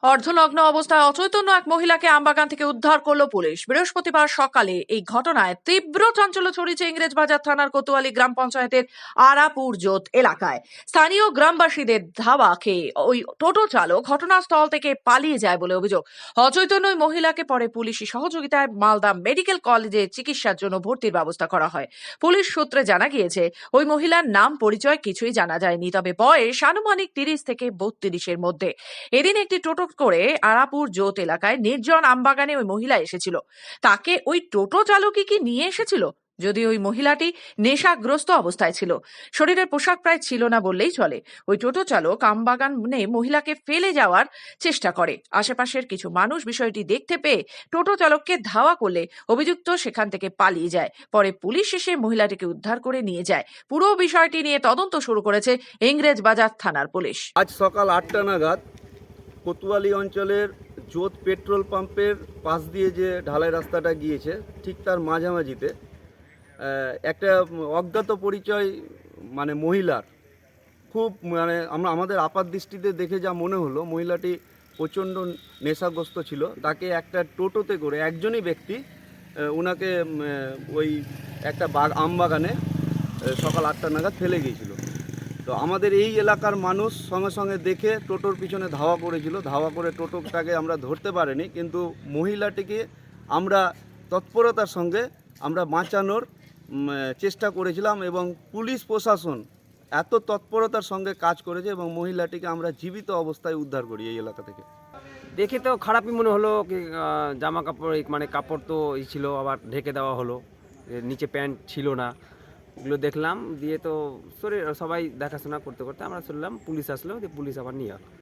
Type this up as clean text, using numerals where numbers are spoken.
অর্ধনগ্ন অবস্থায় অচৈতন্য এক মহিলাকে আমবাগান থেকে উদ্ধার করলো পুলিশ। বৃহস্পতিবার সকালে এই ঘটনায় তীব্র চাঞ্চল্য ছড়িয়েছে ইংরেজবাজার থানার কোতোয়ালি গ্রাম পঞ্চায়েতের আরাপুর জোত এলাকায়। স্থানীয় গ্রামবাসীদের ধাওয়া খেয়ে ওই টোটো চালক ঘটনাস্থল থেকে পালিয়ে যায় বলে অভিযোগ। অচৈতন্য ওই মহিলাকে পরে পুলিশি সহযোগিতায় মালদা মেডিকেল কলেজে চিকিৎসার জন্য ভর্তির ব্যবস্থা করা হয়। পুলিশ সূত্রে জানা গিয়েছে, ওই মহিলার নাম পরিচয় কিছুই জানা যায়নি, তবে বয়স আনুমানিক 30 থেকে 32-এর মধ্যে। এদিন একটি টোটো করে আরাপুর জোত এলাকায় নির্জন আমবাগানে ওই মহিলা এসেছিল। তাকে ওই টোটো চালকই কি নিয়ে এসেছিল? যদি ওই মহিলাটি নেশাগ্রস্ত অবস্থায় ছিল, শরীরের পোশাক প্রায় ছিল না বললেই চলে। ওই টোটো চালক আমবাগানে মহিলাকে ফেলে যাওয়ার চেষ্টা করে। আশেপাশের কিছু মানুষ বিষয়টি দেখতে পেয়ে টোটো চালককে ধাওয়া করলে অভিযুক্ত সেখান থেকে পালিয়ে যায়। পরে পুলিশ এসে মহিলাটিকে উদ্ধার করে নিয়ে যায়। পুরো বিষয়টি নিয়ে তদন্ত শুরু করেছে ইংরেজবাজার থানার পুলিশ। আজ সকাল 8টা নাগাদ কোতোয়ালি অঞ্চলের জোত পেট্রোল পাম্পের পাশ দিয়ে যে ঢালাই রাস্তাটা গিয়েছে, ঠিক তার মাঝামাঝিতে একটা অজ্ঞাত পরিচয় মহিলার খুব আমাদের আপাত দৃষ্টিতে দেখে যা মনে হলো, মহিলাটি প্রচণ্ড নেশাগ্রস্ত ছিল। তাকে একটা টোটোতে করে একজনই ব্যক্তি ওনাকে ওই একটা আমবাগানে সকাল 8টা নাগাদ ফেলে গিয়েছিল। তো আমাদের এই এলাকার মানুষ সঙ্গে সঙ্গে দেখে টোটোর পিছনে ধাওয়া করেছিল। ধাওয়া করে টোটোটাকে আমরা ধরতে পারিনি, কিন্তু মহিলাটিকে আমরা তৎপরতার সঙ্গে আমরা বাঁচানোর চেষ্টা করেছিলাম এবং পুলিশ প্রশাসন এত তৎপরতার সঙ্গে কাজ করেছে এবং মহিলাটিকে আমরা জীবিত অবস্থায় উদ্ধার করি এই এলাকা থেকে। দেখে তো খারাপই মনে হলো কি, জামা কাপড় কাপড় তো ছিল, আবার ঢেকে দেওয়া হলো, নিচে প্যান্ট ছিল না। এগুলো দেখলাম, দিয়ে তো সবাই দেখাশোনা করতে করতে আমরা শুনলাম পুলিশ আসলো, দিয়ে পুলিশ আবার নিয়ে